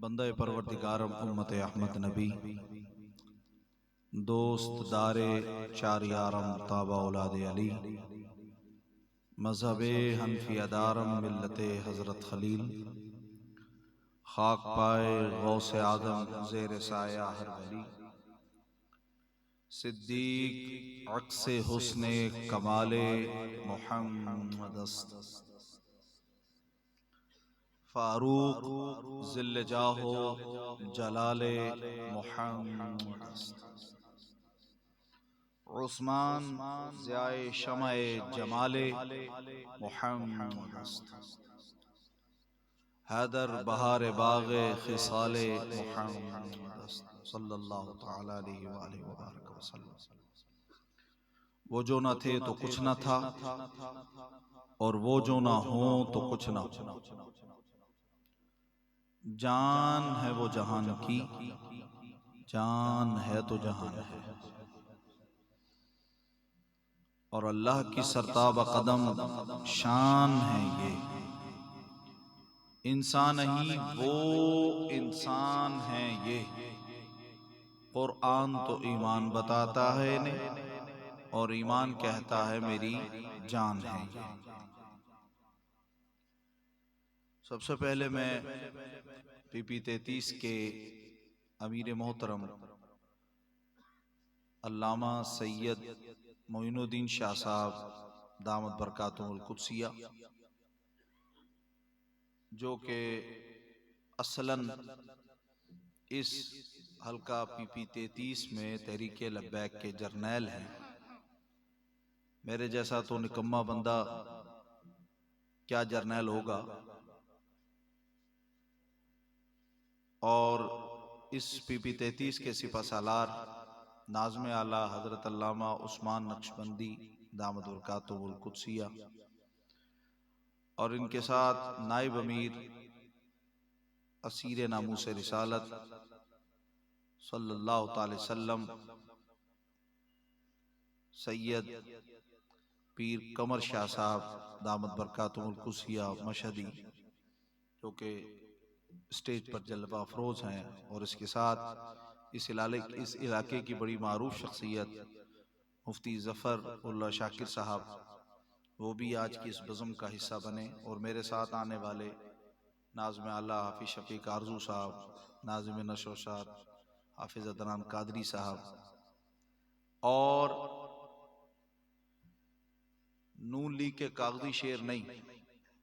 बंदा परवरदिगारम उम्मत अहमद नबी दोस्त दारे चार यारम ताबा औलाद अली मजहबे हनफिया दारम मिल्लत हज़रत खलील खाक पाए गौसे आदम ज़ेर साया हर वली सिद्दीक अक्से हुस्ने कमाले मुहम्मद फारूक ज़िल्ल जाहो जलाले मुहम्मद उस्मान ज़ियाए शमाए जमाले मुहम्मद हैदर बहार बाग़े खिसाले मुहम्मद सल्लल्लाहु तआला अलैहि व बारक वसल्लम। वो जो न थे तो कुछ न था और वो जो ना हो तो कुछ ना हो। जान है वो जहान की, जान है तो जहान है, और अल्लाह की सरताब कदम शान है ये। इंसान ही वो इंसान है ये, कुरान तो ईमान बताता है ने, और ईमान कहता है मेरी जान है ये। सबसे पहले मैं पीपी 33 के अमीर मोहतरम अल्लामा सैयद मोइनुद्दीन शाह साहब दामद बरकातुहुल कुद्सिया, जो कि असलन इस हल्का पीपी 33 में तहरीक लब्बैक के जर्नैल हैं। मेरे जैसा तो निकम्मा बंदा क्या जर्नैल होगा, और इस पीपी 33 के सिपा सालार नाज़्म आला हज़रत अल्लामा उस्मान नक्शबंदी दामद बरकातुहुल कुद्सिया और इनके साथ नाइब अमीर असीर नामूस रिसालत सल्लल्लाहु अलैहि वसल्लम सैयद पीर कमर शाह साहब दामद बरकातुहुल कुद्सिया मशहदी, जो कि स्टेज पर जलवा अफरोज हैं, और इसके साथ इस इलाके की बड़ी मारूफ शख्सियत मुफ्ती ज़फ़र उल्लाह शाकिर साहब, वो भी आज की इस बज़म का हिस्सा बने। और मेरे साथ आने वाले नाज़िम आला हाफिज़ शफ़ीक आरज़ू साहब, नाज़िम नशर साहब हाफिज़ अदनान कादरी साहब, और नून लीग के कागजी शेर नहीं,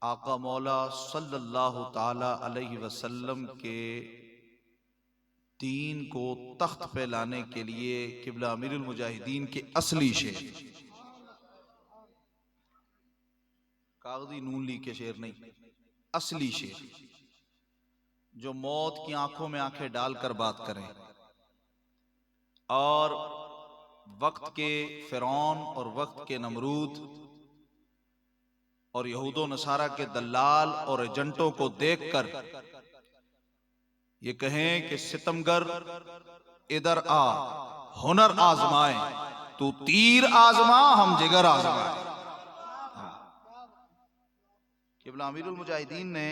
आका मौला सल्लल्लाहु ताला अलैहि वसल्लम के दीन को तख्त पे लाने के लिए किबला अमीरुल मुजाहिदीन के असली शेर, कागजी नून लीग के शेर नहीं, असली शेर, जो मौत की आंखों में आंखें डालकर बात करें और वक्त के फिरौन और वक्त के नमरूद और यहूदो नसारा के दलाल और एजेंटों को देखकर ये कहें कि सितमगर इधर आ, हुनर आजमाए, तू तीर आजमा हम जिगर आजमाए। किबला अमीरुल मुजाहिदीन ने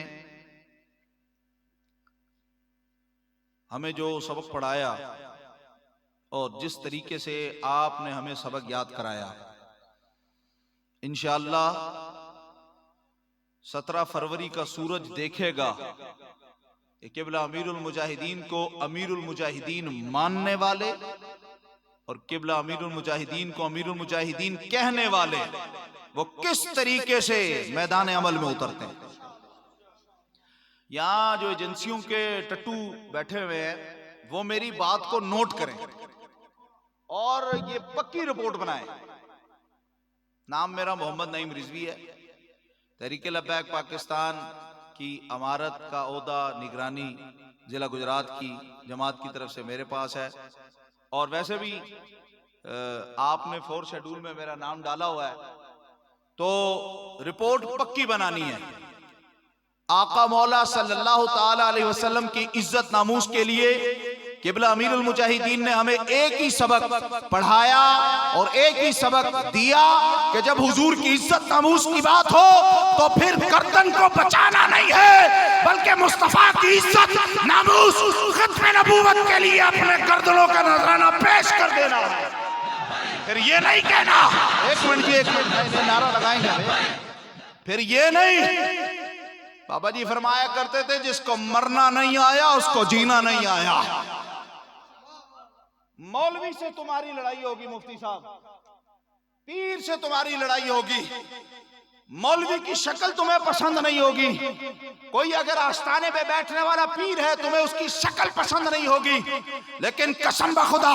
हमें जो सबक पढ़ाया और जिस तरीके से आपने हमें सबक याद कराया, इंशाअल्लाह 17 फरवरी का सूरज देखेगा कि किबला अमीरुल मुजाहिदीन को अमीरुल मुजाहिदीन मानने वाले और किबला अमीरुल मुजाहिदीन को अमीरुल मुजाहिदीन कहने वाले वो किस तरीके से मैदान अमल में उतरते हैं। यहां जो एजेंसियों के टट्टू बैठे हुए हैं, वो मेरी बात को नोट करें और ये पक्की रिपोर्ट बनाएं। नाम मेरा मोहम्मद नईम रिजवी है। तहरीक लब्बैक पाकिस्तान की अमारत का ओहदा निगरानी जिला गुजरात की जमात की तरफ से मेरे पास है, और वैसे भी आपने 4 शेड्यूल में मेरा नाम डाला हुआ है, तो रिपोर्ट पक्की बनानी है। आका मौला सल्लल्लाहु ताला अलैहि वसल्लम की इज्जत नामूस के लिए किबला अमीरुल मुजाहिदीन ने हमें एक ही सबक पढ़ाया और एक ही सबक दिया कि जब हुजूर की इज्जत नामूस की बात हो तो फिर गर्दन को बचाना नहीं है, बल्कि मुस्तफा की इज्जत नामूस खत्म नबूवत के लिए अपने गर्दनों का नजराना पेश कर देना है। फिर ये नहीं कहना, एक मिनट नारा लगाएंगे, फिर ये नहीं, बाबा जी फरमाया करते थे जिसको मरना नहीं आया उसको जीना नहीं आया। मौलवी से तुम्हारी लड़ाई होगी, मुफ्ती साहब, पीर से तुम्हारी लड़ाई होगी, मौलवी की शक्ल तुम्हें पसंद नहीं होगी, कोई अगर आस्थाने पे बैठने वाला पीर है तुम्हें उसकी शक्ल पसंद नहीं होगी, लेकिन कसम बखुदा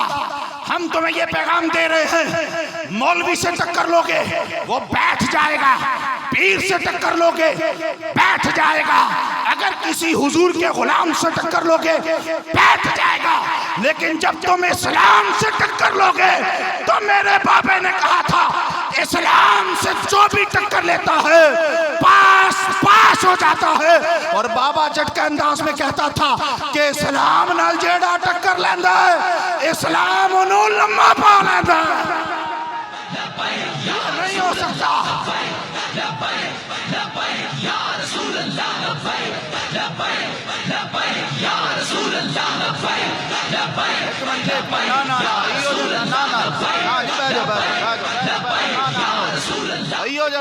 हम तुम्हें ये पैगाम दे रहे हैं, मौलवी से टक्कर लोगे वो बैठ जाएगा, पीर से टक्कर लोगे बैठ जाएगा, अगर किसी हुजूर के गुलाम से टक्कर लोगे बैठ जाएगा, लेकिन जब तुम इस्लाम से टक्कर लोगे तो मेरे बाबे ने कहा था इस्लाम से जो भी टक्कर लेता है पास हो जाता है। और बाबा झटके अंदाज में कहता था कि इस्लाम नाल जेड़ा टक्कर लेंदा है इस्लाम उन्हों लम्मा पा लेंदा है। नहीं हो सकता।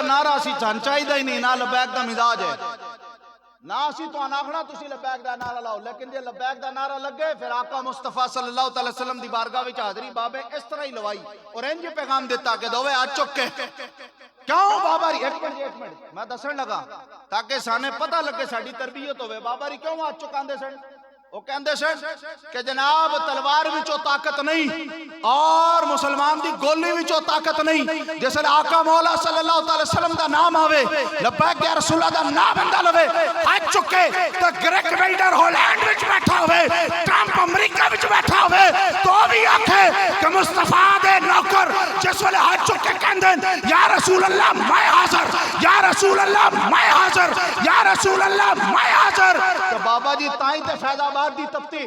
नारा सी चाहिए ही नहीं, ना लबैक दा मिजाज है, ना असी तो आखना तुसी लबैक दा नारा लाओ, लेकिन जे लबैक दा नारा लगे फिर आका मुस्तफा सल्लल्लाहु अलैहि वसल्लम दी बारगाह विच हाजरी बाबे इस तरह ही लवाई और इंज पैगाम देता कि दोवे हाथ चुक के क्यों बाबा री, एक मिनट मैं दसन लगा ताकि साने पता लगे साडी तरबियत होवे। बाबा री क्यों हाथ चुकांदे सन? वो कहते सन कि जनाब तलवार विचों ताकत नहीं और मुसलमान दी गोली विचों ताकत नहीं, जिसले आका मौला सल्लल्लाहु अलैहि वसल्लम दा नाम आवे लब्बैक या रसूलल्लाह दा नाम बंदा लवे हाथ चुके तो ग्रेग वेल्डर हॉलैंड विच बैठा होवे, ट्रंप अमेरिका विच बैठा होवे तो भी आखे कि मुस्तफा दे नौकर जिस वेले हाथ चुक के कहंदे या रसूल अल्लाह मैं हाजिर, या रसूल अल्लाह मैं हाजिर, या रसूल अल्लाह मैं हाजिर, तो बाबा जी ताई ते फैजाबाद दी तपती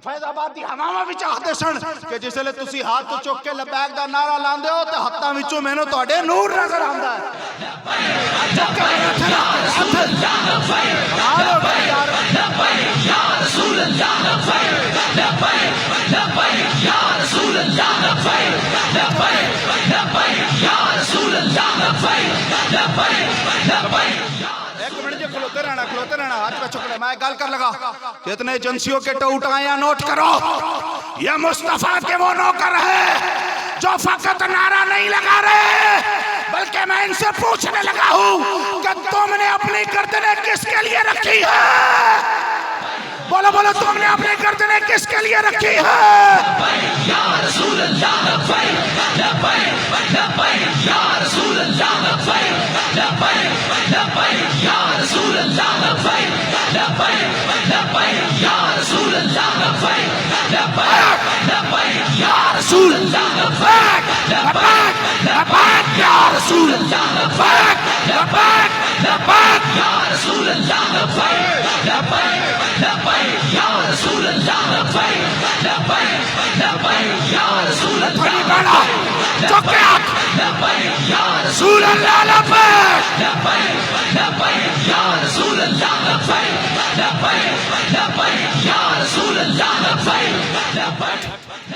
फैजाबाद दी हवावां विच आखदे सन कि जिसले तुसी हाथ चुक के लबैक दा नारा लांदे हो ते हत्थां विचों मैनूं तुहाडे नूर नजर आंदा है। खलोते रहना हाथ पे चुक ले, मैं गल कर लगा कितने एजेंसियों के टूट आया नोट करो, ये मुस्तफा के वो नौकर है जो फकत नारा नहीं लगा रहे बल्कि मैं इनसे पूछने लगा हूं कि तुमने अपनी गर्दनें किसके लिए रखी है? बोलो बोलो तुमने अपनी गर्दनें किसके लिए रखी है?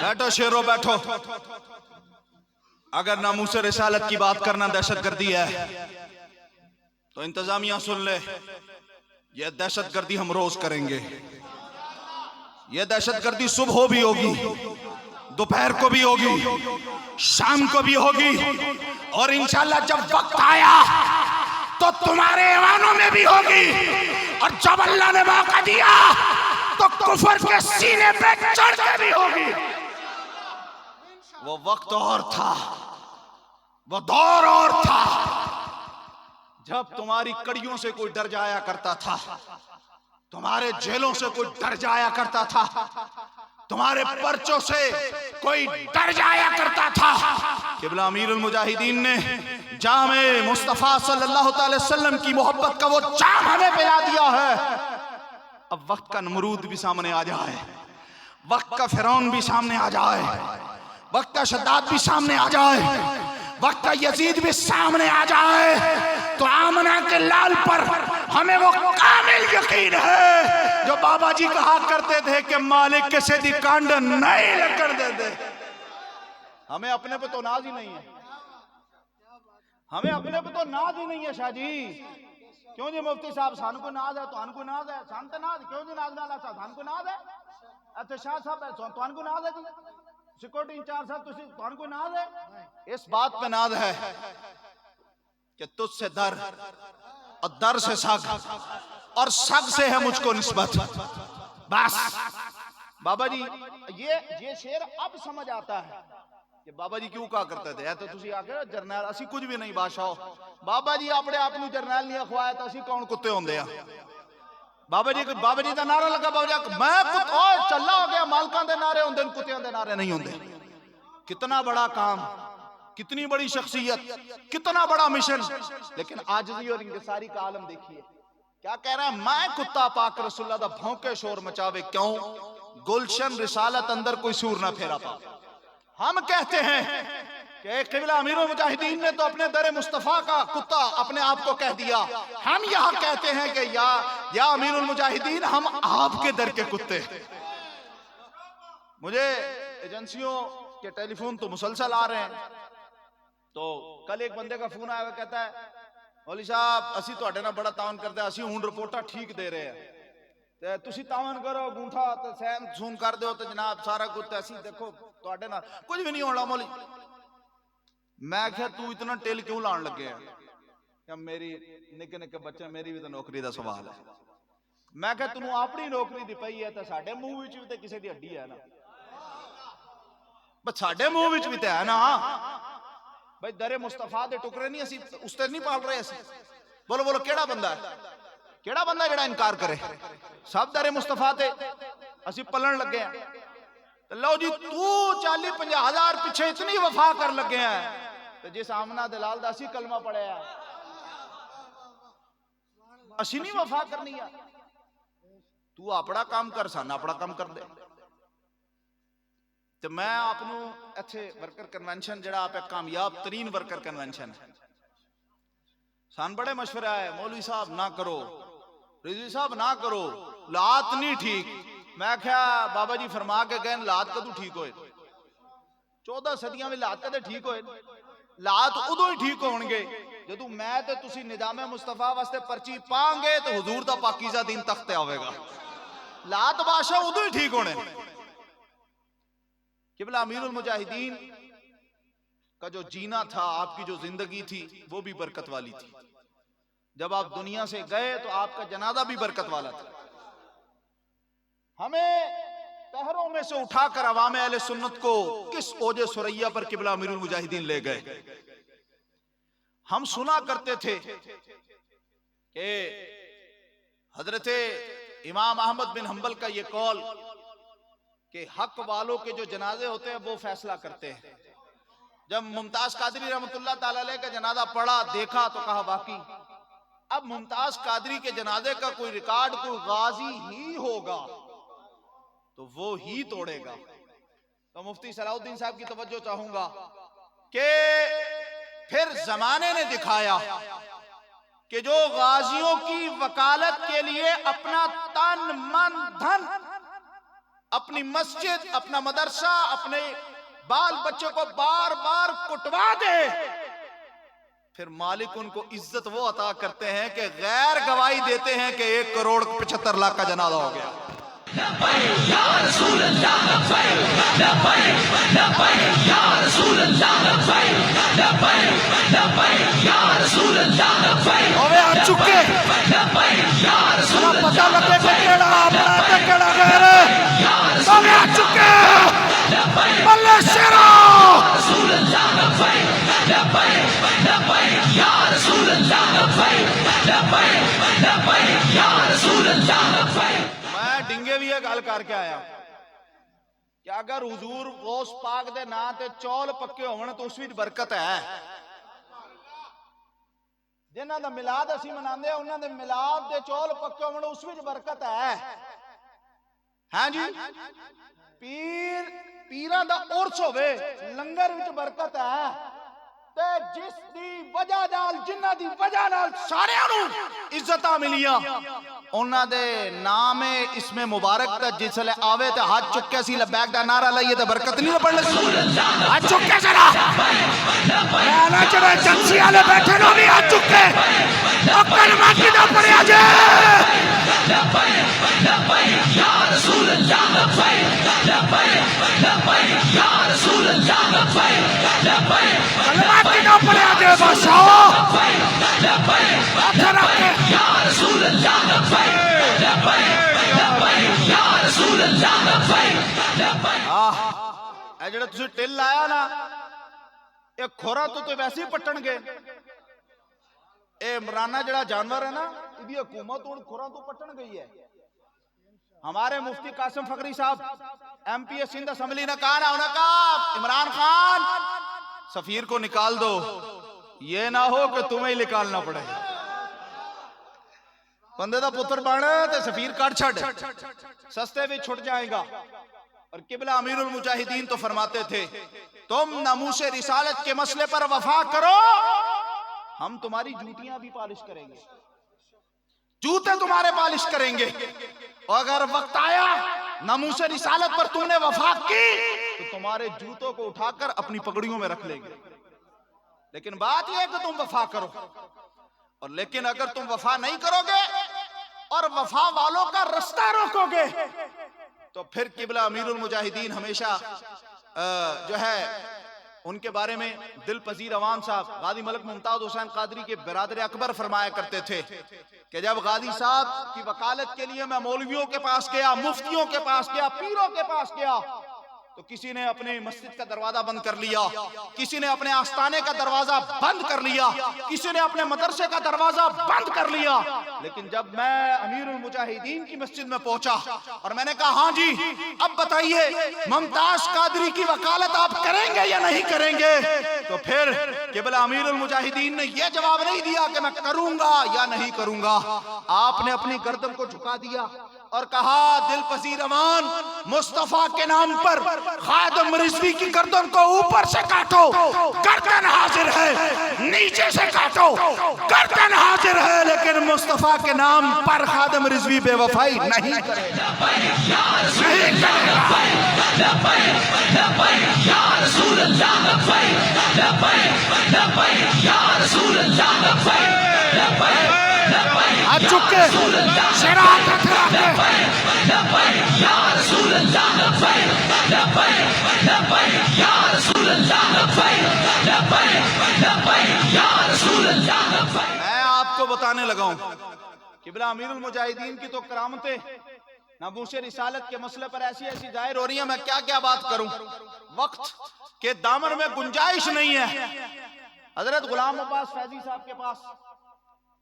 बैठो शेरो बैठो। अगर नामूस रिसालत की बात करना दहशतगर्दी है तो इंतजामिया सुन ले, यह दहशतगर्दी हम रोज करेंगे। यह दहशतगर्दी सुबह भी होगी, दोपहर को भी होगी, शाम को भी होगी और इंशाल्लाह जब वक्त आया तो तुम्हारे ऐवानों में भी होगी और जब अल्लाह ने मौका दिया तो कुफर के सीने पे चढ़ के भी होगी। वो वक्त और था, वो दौर और था जब तुम्हारी कड़ियों से कोई डर जाया करता था, तुम्हारे जेलों से कोई डर जाया करता था, तुम्हारे पर्चों से कोई डर जाया करता था। किबला अमीरुल मुजाहिदीन ने जामे मुस्तफा सल्लल्लाहु अलैहि वसल्लम की मोहब्बत का वो जाम हमें पिला दिया है। अब वक्त का नमरूद भी सामने आ जाए, वक्त का फिरौन भी सामने आ जाए, वक्त का शद्दाद भी सामने आ जाए, वक्त का यजीद भी सामने आ जाए, तो आमना के लाल पर हमें वो कामिल यकीन है जो बाबा जी कहा करते थे कि मालिक के सीधी कांड नहीं कर देते। हमें अपने पे तो नाज ही नहीं है, हमें अपने पे तो नाज ही नहीं है शाह जी। क्यों जी मुफ्ती साहब, सानू को नाज है, तुहानू को नाज है, सान ते नाज क्यों जी, नाज नाला साहब सानू को नाज है, अच्छा शाह साहब तुहानू को नाज है जी, सिक्योरिटी इंचार्ज साहब तुहानू को नाज है। इस बात पे नाज है कि तुझसे दर और दर से सग और सग से है मुझको निस्बत। बस बाबा जी ये शेर अब समझ आता है कि बाबा जी क्यों कहा करते थे, तो तुसी आके जरनैल असी कुछ भी नहीं बादशाह, बाबा जी अपने आप नूं जरनैल नहीं अखवाया तो असी कौन कुत्ते होंदे आ। बाबा जी का नारा लगा, बाबा जी मैं चला हो गया, मालकां दे नारे होंदे, कुत्तियां दे नारे नहीं होंदे। कितना बड़ा काम, कितनी बड़ी शख्सियत, कितना बड़ा मिशन, लेकिन आजिज़ी और इंकिसारी का आलम देखिए। क्या कह रहा है, मैं कुत्ता पाक रसूलुल्लाह दा भौंके शोर मचावे क्यों, गुलशन रिसालत अंदर कोई सूर ना फेरा पा। हम कहते हैं कि क़िबला अमीरुल मुजाहिदीन ने तो अपने दर मुस्तफ़ा का कुत्ता अपने आप को कह दिया। हम यहाँ कहते हैं कि या अमीरुल मुजाहिदीन, हम आपके दर के कुत्ते। मुझे एजेंसियों के टेलीफोन तो मुसलसल आ रहे हैं। तो कल एक बंदे का फोन आया, कहता है मौलवी साहब असी तुहाडे नाल बड़ा तावन करते हैं, असी हुण रिपोर्टां ठीक दे रहे हैं, ते तुसी तावन करो, गूंठा ते सहन सून कर दो, तो जनाब सारा कुछ असी देखो तुहाडे नाल कुछ भी नहीं होना मौलवी। मैं क्या तू इतना टिल क्यों लान लगे है, क्या मेरी निक्के निक्के बच्चे, मेरी भी तो नौकरी का सवाल है। मैं क्या तैनू अपनी नौकरी दी पई है, तो साडे मुंह विच भी तो किसी दी हड्डी है ना, बस साडे मुंह विच भी तो है ना भाई। दरे मुस्तफा दे टुकड़े नहीं असी उसते नहीं पाल रहे असी। बोलो बोलो केड़ा बंदा है, केड़ा बंदा जेड़ा इनकार करे। सब दरे मुस्तफा ते असी पलन लगे हैं। लो जी तू 40-50 हजार पिछे इतनी वफा कर लगे हैं, तो जिस आमना दलाल दा असी कलमा पढ़िया असी नहीं वफा करनी है। तू अपना काम कर, सन अपना काम कर दे। तो मैं आपनू इत्थे वर्कर कन्वेंशन जड़ा आप कामयाब तरीन वर्कर कन्वेंशन है, सन बड़े मशवरा है, मौलवी साहब ना करो, रिजवी साहब ना करो, लात नहीं ठीक। मैं क्या बाबा जी फरमा के गए लात कदू ठीक होए, 14 सदियां में लात कदे ठीक होए। लात उदों ही ठीक होणगे जदों मैं ते तुसी निजामे मुस्तफा वास्ते पर्ची पांगे तो हुजूर दा पाकीज़ा दीन तख्ते आवेगा। लात बादशाह उदों ही ठीक होने। क़िबला अमीरुल मुजाहिदीन का जो जीना था, आपकी जो जिंदगी थी, वो भी बरकत वाली थी। जब आप दुनिया से गए तो आपका जनाजा भी बरकत वाला था। हमें पहरों में से उठाकर अवाम अहले सुन्नत को किस ओजे सुरैया पर क़िबला अमीरुल मुजाहिदीन ले गए। हम सुना करते थे कि हजरत इमाम अहमद बिन हंबल का ये कौल कि हक वालों के जो जनाजे होते हैं वो फैसला करते हैं। जब मुमताज कादरी रहमतुल्लाह ताला अलैह का जनाजा पढ़ा, देखा तो कहा वाकई अब मुमताज कादरी के जनाजे का कोई रिकॉर्ड कोई गाजी ही होगा तो वो ही तोड़ेगा। तो मुफ्ती सलाउद्दीन साहब की तवज्जो चाहूंगा कि फिर जमाने ने दिखाया कि जो गाजियों की वकालत के लिए अपना तन मन धन, अपनी मस्जिद, अपना मदरसा, अपने बाल बच्चों को बार बार कुटवा दे, फिर मालिक उनको इज्जत वो अता करते हैं कि गैर गवाही देते हैं कि 1,75,00,000 का जनाजा हो गया। आ चुके पता लगे केड़ा अपना ते केड़ा गैर आ चुके बल्ले शेरा मैं डिंगे भी गल करके आया कि अगर हुजूर गौस पाक दे नां ते चौल पक्के होवन तो उस विच बरकत है। जिन्हां दा मिलाद असी मनांदे आ उन्हां दे मिलाद दे चौल पक्के होवन उस विच बरकत है। हां जी पीर पीरां दा उर्स होवे, लंगर विच बरकत है ते जिस दी वजह नाल, जिन्हां दी वजह नाल सारियां नूं इज्जतां मिलियां, उन्हां दे नाम इसमें मुबारक दा जिसले आवे ते हाथ चुक के सी लबैक दा नारा लाइए ते बरकत नहीं पड़ लगी। हाथ चुक के जरा मैं जरा एजेंसी वाले बैठे नो भी हाथ चुक के अकल माटी दा पड़िया जे या रसूल अल्लाह या रसूल अल्लाह कलमा की दा पड़िया जे बादशाह या रसूल अल्लाह या रसूल अल्लाह। ए जेड़ा तुसी टिल लाया ना, ये खोरा तो वैसे ही पट्टणगे। ए इमराना जड़ा जानवर है ना, इदी हुकूमत हुण खोरा तो पट्टण गई है। हमारे मुफ्ती कासिम फकरी साहब एमपी सिंध असेंबली ने कहा ना, उन्होंने कहा इमरान खान सफीर को निकाल दो, ये ना हो कि तुम्हें ही निकालना पड़े। बंदे दा पुत्र बन ते सफीर कट छड़, सस्ते भी छुट जाएगा। और किबला अमीरुल मुजाहिदीन तो फरमाते थे, तुम नामूसे रिसालत के मसले पर वफा करो, हम तुम्हारी जूतियां भी पालिश करेंगे, जूते तुम्हारे पालिश करेंगे। और अगर वक्त आया नामूसे रिसालत पर तुमने वफा की तो तुम्हारे जूतों को उठाकर अपनी पगड़ियों में रख लेंगे। लेकिन बात यह है कि तुम वफा करो। और लेकिन अगर तुम वफा नहीं करोगे और वफा वालों का रास्ता रोकोगे तो फिर किबला अमीरुल मुजाहिदीन हमेशा जो है उनके बारे में दिल पजीर अवान साहब गाजी मलिक मुमताज हुसैन कादरी के बिरादर अकबर फरमाया करते थे कि जब गाजी साहब की वकालत के लिए मैं मौलवियों के पास गया, मुफ्तियों के पास गया, पीरों के पास गया, तो किसी ने अपने मस्जिद का दरवाजा बंद कर लिया, किसी ने अपने आस्थाने का दरवाजा बंद कर लिया, किसी ने अपने मदरसे का दरवाजा बंद कर लिया। लेकिन जब मैं अमीरुल मुजाहिदीन की मस्जिद में पहुंचा और मैंने कहा हाँ जी अब बताइए मुमताज कादरी की वकालत आप करेंगे या नहीं करेंगे, तो फिर केवल अमीरुल मुजाहिदीन ने यह जवाब नहीं दिया कि मैं करूंगा या नहीं करूंगा। आपने अपनी गर्दन को झुका दिया और कहा दिल पसीर अमान मुस्तफा के नाम पर खादिम रिजवी की गर्दन को ऊपर से काटो, गर्दन हाजिर है, नीचे से काटो, गर्दन हाजिर है, लेकिन मुस्तफा के नाम पर खादिम रिजवी बेवफाई नहीं करेगा, नहीं आ चुके मैं आपको बताने लगा हूं किबला अमीरुल मुजाहिदीन की तो करामतें नामूसे रिसालत के मसले पर ऐसी ऐसी जाहिर हो रही है, मैं क्या क्या बात करूं, वक्त के दामन में गुंजाइश नहीं है। हजरत गुलाम अब्बास फैजी साहब के पास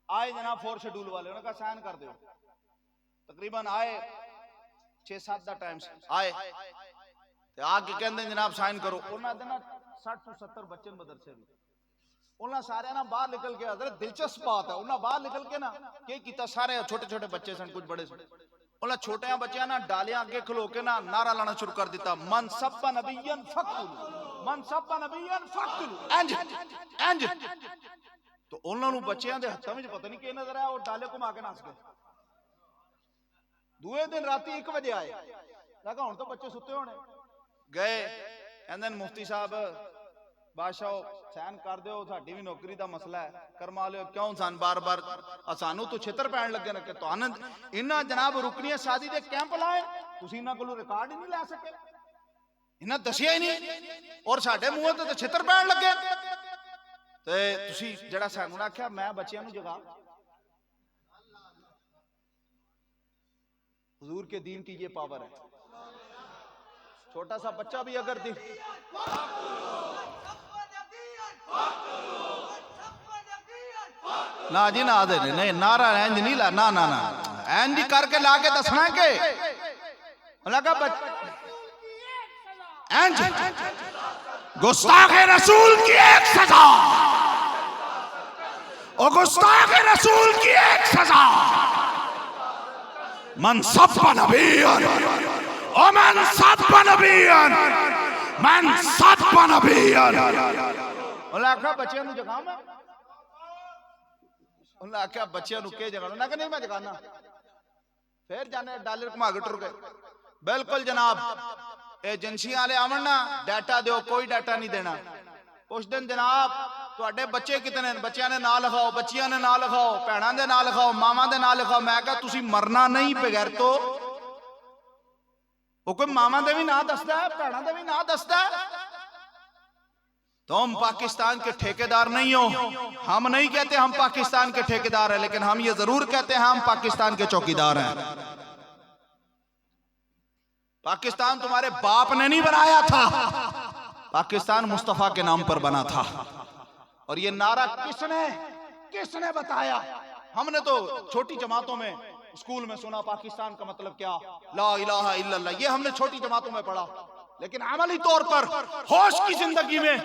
आए जनाब 4 शेड्यूल वाले, उन्होंने कहा साइन कर दो। तकरीबन आए 6-7 दा टाइम आए ते आके कहंदे जनाब साइन करो। उन्हां दे ना 60 ਤੋਂ 70 बच्चे मदरसे दे, उन्हां सारे ना बाहर निकल के, हजरत दिलचस्प बात है, उन्हां बाहर निकल के ना की कीता, सारे छोटे छोटे बच्चे सन, कुछ बड़े सन, उन्हां छोटे बच्चों ना डालियां अगे खलो के ना नारा लाना शुरू कर दिता, मन सब्बा नबियन फक्तुलू, मन सब्बा नबियन फक्तुलू, इंज इंज। तो उन्होंने बच्चों के हाथों में पता नहीं कि नजर आया, और डाले घुमा के नस गए। दूसरे दिन रात 1 बजे आए, लगा हुण तो बच्चे सुते होने, गए कहंदे मुफ्ती साहब बादशाह सैन कर दो, साडी भी नौकरी का मसला है, करवा लियो। क्यों सन बार बार सानू तो छितर पैन लगे ने कि तुहानू इन्हां जनाब रुकनीया शादी के कैंप लाए, तुसीं इन्हां कोलों रिकॉर्ड ही नहीं लै सके, इन्हां दसिया ही नहीं, और साडे मूंह ते छितर पैन लगे। ते तुसी जड़ा सानू आख्या मैं बच्चियां नू जगा, हुजूर के दीन की ये पावर है। छोटा सा बच्चा भी अगर ना जी ना दे नहीं नारा इंज नहीं ला, ना ना ना इंज करके ला के दसना के लगा इंज गुस्ताखे रसूल की एक सजा, और गुस्ताखे रसूल की एक सजा, मन सब्बा नबिय्यन मन सदबा नबीयन, मन सदबा नबीयन। उन्हें आख्या बच्चियां नूं जगां मैं, उन्हें आख्या बच्चियां नूं के जगाना, उन्हें कहा नहीं मैं जगाना। फिर जाने डालर घुमा के टुर गए। बिल्कुल जनाब एजेंसियां वाले आवन ना डाटा दो, कोई डाटा नहीं देना। उस दिन जनाब तुहाडे बच्चे कितने, बच्चियां ने ना लिखाओ, बच्चियां ने ना लिखाओ, भैणां दे ना लिखाओ, मावां दे ना लिखाओ। मैं कहा तुसी मरना नहीं बगैर तो वो कोई मावां दे भी ना दसदा है, भैणां दे भी ना दसदा है। तुम पाकिस्तान के ठेकेदार नहीं हो। हम नहीं कहते हम पाकिस्तान के ठेकेदार हैं, लेकिन हम ये जरूर कहते हैं हम पाकिस्तान के चौकीदार हैं। पाकिस्तान तुम्हारे बाप ने नहीं बनाया था, पाकिस्तान मुस्तफा के नाम पर बना था। और ये नारा किसने बताया? हमने तो छोटी जमातों में स्कूल में सुना पाकिस्तान का मतलब क्या, ला इलाहा इल्लल्लाह, ये हमने छोटी जमातों में पढ़ा। लेकिन अमली तौर पर होश की जिंदगी में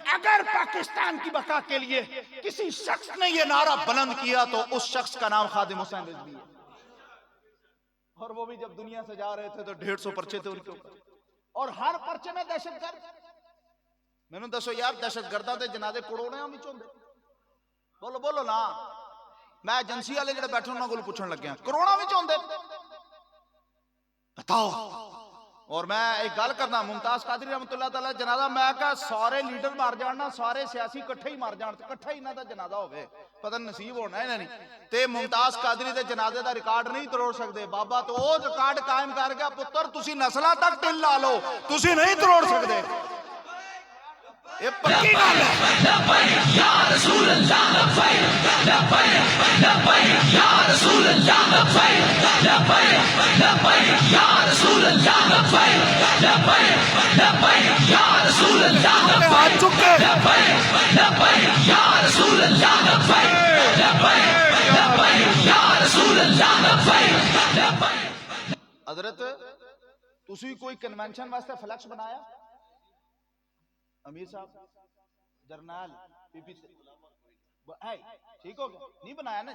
अगर पाकिस्तान की बका के लिए किसी शख्स ने ये नारा बुलंद किया तो उस शख्स का नाम खादिम हुसैन रिजवी है। और वो भी जब दुनिया से जा रहे थे तो 150 पर्चे थे उनके ऊपर, और हर पर्चे में दहशतगर्द। मैंने दसो यार दहशतगर्दा के जनाजे करोड़ों में चोंदे, बोलो बोलो ना। मैं एजेंसी वाले जो बैठे उन्होंने को पूछने लग गया करोड़ों में चोंदे बताओ। और मैं एक गल करना, मुमताज कादरी रहमतुल्लाह तआला जनाजा, मैं कहा सारे लीडर मार जाना, सारे सियासी इकट्ठे ही मार जान, इकट्ठा ही इन्हां दा जनाजा होवे, पता नसीब होना है नहीं ते मुमताज कादरी दे जनाजे दा रिकॉर्ड नहीं तोड़ सकते। बाबा तो वो रिकॉर्ड कायम कर गया, पुत्र तुसी नस्लां तक ढिल ला लो, तुसी नहीं तोड़ सकते। ये पक्की गल है। या रसूल अल्लाह लब्बैक लब्बैक या रसूल अल्लाह लब्बैक लब्बैक या रसूल अल्लाह लब्बैक लब्बैक या रसूल अल्लाह लब्बैक लब्बैक या रसूल अल्लाह लब्बैक या रसूल अल्लाह लब्बैक। हजरत तुसी कोई कन्वेंशन वास्ते फ्लैक्स बनाया? अमीर साहब जरनैल पीपी ठीक हो गया, नहीं बनाया ना,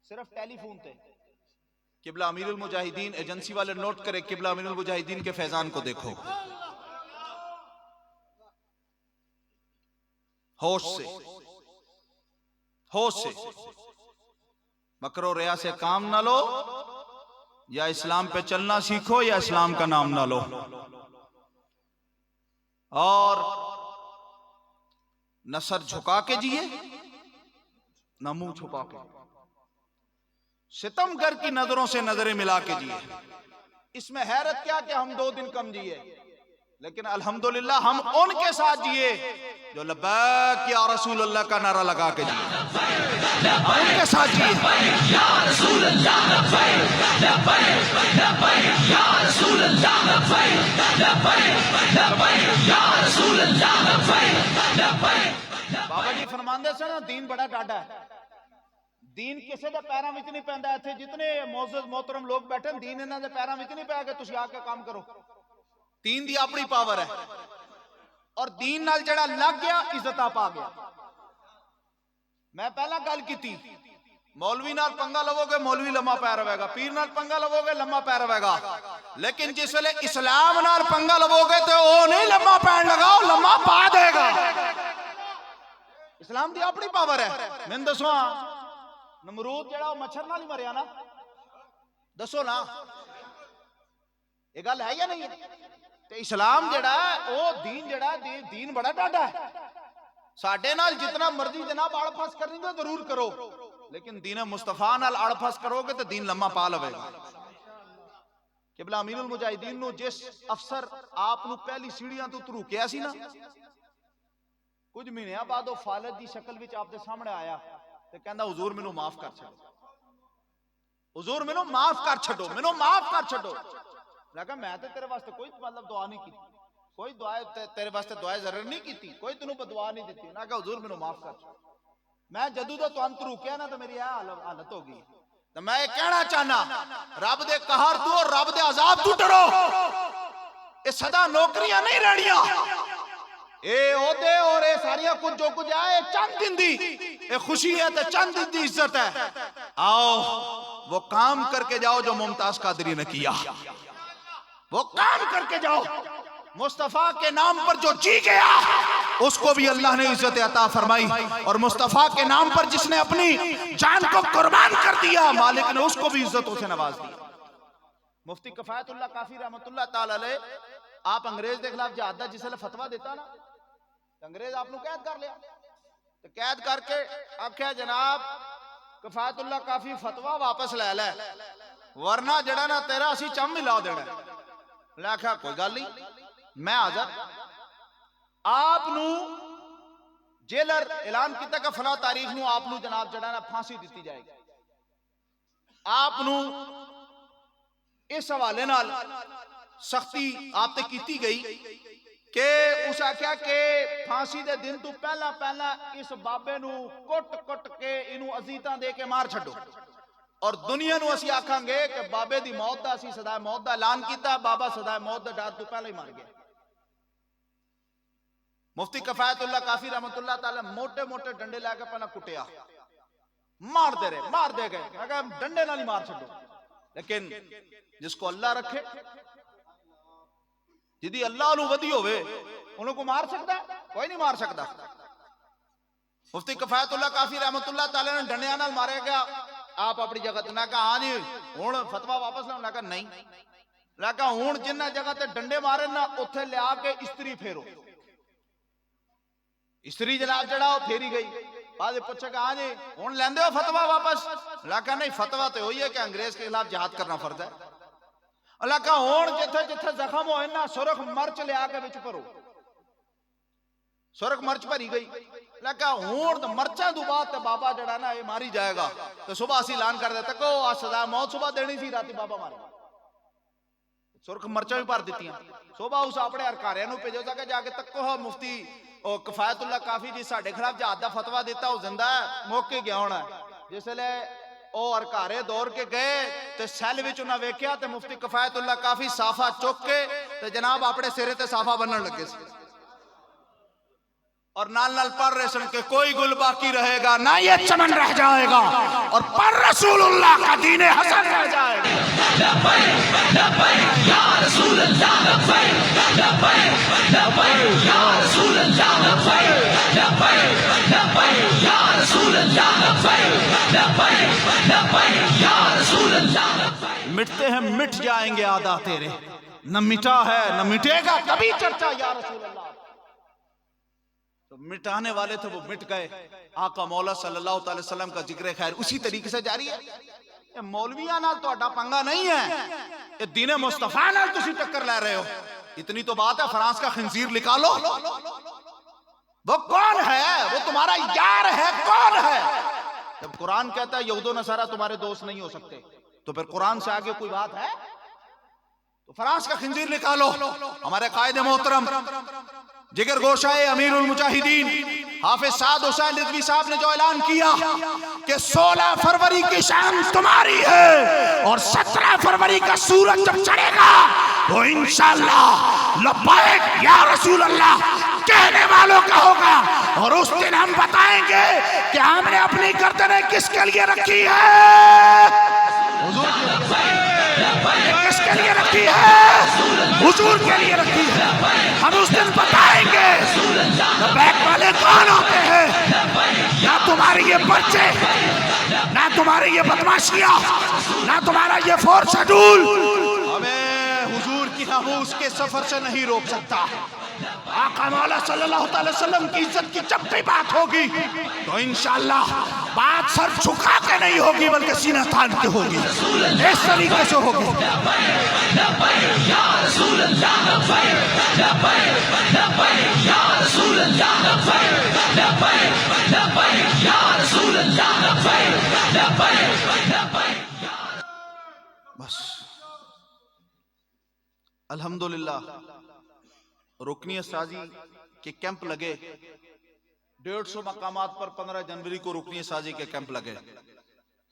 सिर्फ टेलीफोन थे। किबला अमीरुल मुजाहिदीन एजेंसी वाले नोट करे, किबला अमीरुल मुजाहिदीन के फैजान को देखो, होश से मकरो रिया से काम ना लो, या इस्लाम पे चलना सीखो या इस्लाम का नाम ना लो। और न सर झुका के जिए न मुंह छुपा के, सितमगर की नजरों से नजरें मिला के जिए। इसमें हैरत क्या कि हम 2 दिन कम जिए, लेकिन अल्हम्दुलिल्लाह हम उनके साथ जिए जो लब्बैक या रसूल अल्लाह का नारा लगा के जिए, उनके साथ जिए। या रसूल अल्लाह लब्बैक लब्बैक या रसूल अल्लाह लब्बैक लब्बैक या रसूल अल्लाह लब्बैक। बाबा जी फरमांदे सन ना दीन बड़ा डाढ़ा है, दीन किसी के पैरों में नहीं पैंदा। इत्थे जितने मोअज़्ज़ज़ मोहतरम लोग बैठे दीन इन्हां दे पैरों में नहीं पैगा तुसीं आके काम करो। दीन दी अपनी पावर है, और दीन नाल जड़ा लग गया इज्जत पा गया। मैं पहला गल की मौलवी नाल पंगा लवोगे मौलवी लम्मा पै रहेगा, पीर नाल पंगा लवोगे लम्मा पै रहेगा, लेकिन जिस वेले इस्लाम नाल पंगा लवोगे तो वो नहीं लम्मा पैन लगा, वो लम्मा पा देगा। इस्लाम दी अपनी पावर है। मैंने दसो नमरूद जड़ा वो मच्छर नाल ही मरिया ना, दसो ना ये गल है या नहीं है? ते इस्लाम जड़ा वो दीन जड़ा दीन बड़ा डाढ़ा है। साडे नाल जितना मर्जी जनाब अड़फस करनी तो जरूर करो, लेकिन दीन मुस्तफा नाल अड़फस करोगे तो दीन लम्मा पा लवेगा। किबला अमीरुल मुजाहिदीन नु जिस अफसर आप नु पहली सीढ़ियां तो धरूकिया सी ना, कुछ महीने बाद वो फालद की शक्ल विच आपके सामने आया ते कहंदा हुजूर मैनू माफ कर छड्डो, हुजूर मैनू माफ कर छड्डो, मैनू माफ कर छड्डो। मैं कहा मैं तो तेरे वास्ते कोई मतलब दुआ नहीं की, कोई दुआ तेरे वास्ते दुआ जरूर नहीं की, कोई तेनू बदुआ नहीं दी। मैं कहा हुजूर मैनू माफ कर छड्डो। मैं जदू तो तुम धरूकिया ना तो मेरी हालत हो गई। तो मैं ये कहना चाहना रब दे कहर तू और रब दे अजाब तू डरो। ये सदा नौकरियां नहीं रहनियां, ये ओहदे और ये सारिया कुछ जो कुछ है चंद दिन दी ये खुशी है तो चंद दिन दी इज्जत है। आओ वो काम करके जाओ जो मुमताज कादरी ने किया। वो काम करके जाओ। मुस्तफा के नाम पर जो जी गया उसको भी अल्लाह ने इज्जत अता फरमाई, और मुस्तफा के नाम पर जिसने अपनी जान को कुर्बान कर दिया मालिक ने उसको भी इज्जतों से नवाज दिया। मुफ्ती किफायतुल्लाह काफी रहमतुल्लाह ताला अलैह, आप अंग्रेज के खिलाफ जिहाद दा जिसले फतवा दिता ना, अंग्रेज आपको कैद कर लिया, तो कैद करके आख्या जनाब किफायतुल्लाह काफी फतवा वापस ले लै, वरना जड़ा ना तेरा असी चम मिला देना। मैं आख्या कोई गल नहीं, मैं हाजर। आप जेलर ऐलान किया कि फला तारीख नूं आप जनाब जड़ा ना फांसी दी जाएगी। आप इस हवाले नाल सख्ती आप ते कीती गई कि उस आख्या कि फांसी दे दिन तू पहला पहला इस बाबे नूं कुट कुट के इनू अजीतां दे के मार छड्डो, और दुनिया नूं असीं आखांगे कि बाबे दी मौत दा असीं सदा मौत दा ऐलान कीता, बाबा सदा मौत दे डर तू पहले ही मर गया। मुफ्ती किफायतुल्लाह काफी रहमतुल्लाह ताला मोटे मोटे डंडे लैके पहला कुटिया, मारते रहे, मारते गए। मैं कहा डंडे नाल ही मार छड्डो, लेकिन जिसको अल्लाह रखे, जिदी अल्लाह नूं वधी होवे उन्हों को मार सकता है? कोई नहीं मार सकता। मुफ्ती किफायतुल्लाह काफी रहमतुल्लाह ताला ने डंडियां नाल मारे गया। आप अपनी जगह ते ना कहा हाँ जी हुण फतवा वापस लो, ना कहा नहीं, ना कहा हुण जिन्ना जगह ते डंडे मारे ना उत्थे लिया के इस्त्री फेरो। इस्त्री जनाब जड़ा फेरी गई, बाद पूछेगा हाँ जी हुण लैंदे हो फतवा वापस? अल्लाह कहा नहीं, फतवा तो वही है कि अंग्रेज के खिलाफ जिहाद करना फर्ज है। अल्लाह कहा हुण जिथे जिथे जख्म होए ना सुरख मर्च लिया के विच भरो, सुरख मर्च भरी गई। अल्लाह कहा हुण तो मर्चा तो बाद ते बाबा जड़ा ना ये मारी जाएगा, तो सुबह असी ऐलान कर देता को आज सजा मौत सुबह देनी सी, राती बाबा मारे। सुरख मर्चा भी भर दी, सुबह उस अपने हरकारियां नूं भेजो जाके जाके तको हो मुफ्ती किफायतुल्लाह काफी जी साडे खिलाफ जिहाद दा फतवा दिता, वो जिंदा है मौके गया होना। जिसले ओ हरकारे दौड़ के गए ते सैल विच उन्हां वेख्या ते मुफ्ती किफायतुल्लाह काफी साफा चुक के ते जनाब अपने सिरे ते साफा बनन लगे सी, और नाल नाल पढ़ रहे सन के कोई गुल बाकी रहेगा ना, ये चमन रह जाएगा, और पर रसूलुल्लाह का दीने हसन रह जाएगा। या रसूलुल्लाह या रसूलुल्लाह या रसूलुल्लाह। मिटते हैं मिट जाएंगे आदा तेरे, न मिटा है न मिटेगा कभी चर्चा या रसूलुल्लाह। तो मिटाने वाले थे वो मिट गए। आका मौला सल्लल्लाहु अलैहि वसल्लम का जिक्र खैर उसी तरीके से जारी है। ये मौलवियां नाल तोड़ा पंगा नहीं है, ये दीने मुस्तफा नाल तुसी टक्कर ले रहे हो। इतनी तो बात है, फ्रांस का खंजीर निकालो, वो कौन है? वो तुम्हारा यार है, कौन है? जब कुरान कहता है यहूदो नसारा तुम्हारे दोस्त नहीं हो सकते, तो फिर कुरान से आगे कोई बात है? तो फ्रांस का खंजीर निकालो। हमारे कायदे मोहतरम जिगर गोशाए अमीरुल मुजाहिदीन हाफिज साद हुसैन रिजवी साहब ने जो ऐलान किया कि 16 फरवरी की शाम तुम्हारी है और 17 फरवरी का सूरज जब चढ़ेगा तो इंशाअल्लाह लब्बैक या रसूल अल्लाह कहने वालों का होगा। और उस दिन हम बताएंगे कि हमने अपनी गर्दनें किसके लिए रखी है, किसके लिए रखी है, हुजूर के लिए रखी है। हम उस दिन बताएंगे लब्बैक वाले कौन होते हैं, ना तुम्हारे ये बच्चे, ना तुम्हारे ये बदमाशियां, ना तुम्हारा ये फोर्स शेड्यूल हमें हुजूर की नामूस के सफर से नहीं रोक सकता। आका मौला सल्लल्लाहु अलैहि वसल्लम की इज्जत की जब भी बात होगी तो इंशाअल्लाह बात सर झुका के नहीं होगी बल्कि सीना तान के होगी, इस तरीके से होगी। बस अल्हम्दुलिल्लाह रुकनी साजी के कैंप लगे, 150 मकामात पर 15 जनवरी को रुकनी साजी के कैंप लगे।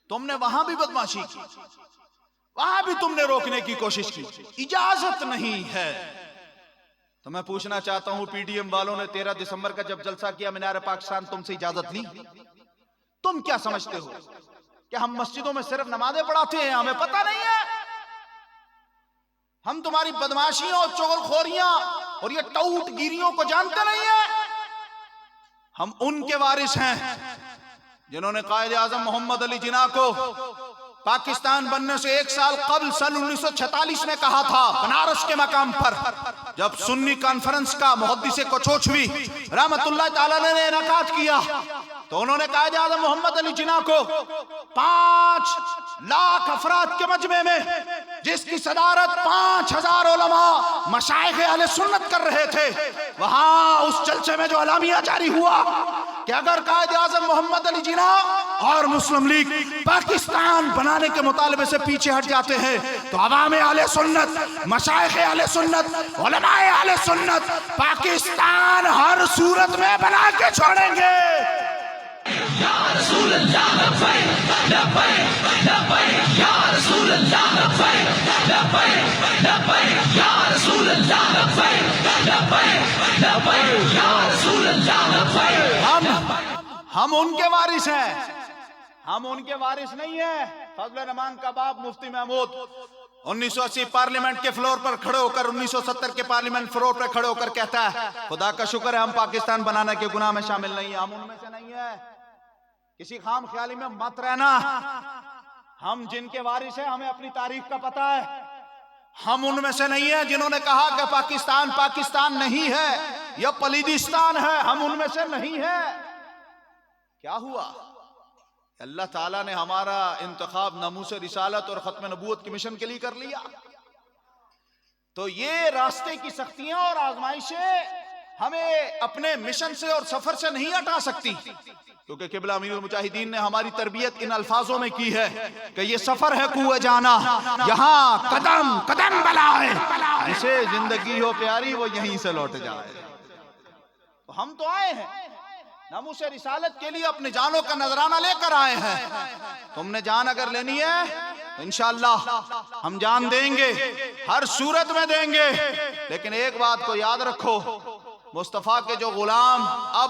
तुमने वहां भी बदमाशी की, वहां भी तुमने रोकने की कोशिश की, इजाजत नहीं है। तो मैं पूछना चाहता हूं पीडीएम वालों ने 13 दिसंबर का जब जलसा किया मीनार पाकिस्तान, तुमसे इजाजत ली? तुम क्या समझते हो कि हम मस्जिदों में सिर्फ नमाजें पढ़ाते हैं, हमें पता नहीं है? हम तुम्हारी बदमाशियों और चुगलखोरियां और ये टऊटगिरियों को जानते नहीं है। हम उनके वारिस हैं जिन्होंने कायदे आजम मोहम्मद अली जिन्ना को पाकिस्तान बनने से 1 साल कबल सन 1946 में कहा था, बनारस के मकाम पर जब सुन्नी कॉन्फ्रेंस का मुहद्दिस कोचोचवी रहमतुल्लाह ताला ने इनाकात किया, तो उन्होंने कायदे आजम मोहम्मद अली जिन्ना को 5 लाख अफराद के मजमे में, जिसकी सदारत 5000 उलमा मशाइख अहले सुन्नत कर रहे थे, वहां उस जलसे में जो अलामिया जारी हुआ कि अगर कायदे आजम मोहम्मद अली जिन्ना और मुस्लिम लीग पाकिस्तान बनाने के मुतालबे से पीछे हट जाते हैं, तो अवाम अहले सुन्नत, मशाइख अहले सुन्नत, उलमाए अहले सुन्नत पाकिस्तान हर सूरत में बना के छोड़ेंगे। या रसूल अल्लाह लब्बैक लब्बैक लब्बैक या रसूल अल्लाह लब्बैक लब्बैक लब्बैक या रसूल अल्लाह लब्बैक लब्बैक लब्बैक या रसूल अल्लाह लब्बैक। हम उनके वारिस हैं, हम उनके वारिस नहीं है। फजल रहमान का बाप मुफ्ती महमूद 1980 पार्लियामेंट के फ्लोर पर खड़े होकर 1970 के पार्लियामेंट फ्लोर पर खड़े होकर कहता है, खुदा का शुक्र है हम पाकिस्तान बनाने के गुनाह में शामिल नहीं है। हम उनमें से नहीं है, किसी खाम ख्याली में मत रहना। हम जिनके वारिस हैं हमें अपनी तारीख का पता है। हम उनमें से नहीं है जिन्होंने कहा कि पाकिस्तान पाकिस्तान नहीं है, यह पलीदिस्तान है। हम उनमें से नहीं है। क्या हुआ? अल्लाह ताला ने हमारा इंतखाब नामूस रिसालत और खत्म नबूवत के मिशन के लिए कर लिया। तो ये रास्ते की सख्तियां और आजमाइशें हमें अपने मिशन से और सफर से नहीं हटा सकती, क्योंकि किबला अमीरुल मुजाहिदीन ने हमारी तरबियत इन अल्फाजों में की है कि ये सफर है कुए जाना, यहाँ कदम कदम बनाए, जिसे जिंदगी हो प्यारी वो यहीं से लौट जाए। तो हम तो आए हैं नामूस रिसालत के लिए, अपने जानों का नजराना लेकर आए हैं। तुमने जान अगर लेनी है तो इंशाअल्लाह हम जान देंगे, हर सूरत में देंगे। लेकिन एक बात को याद रखो, मुस्तफा के जो गुलाम अब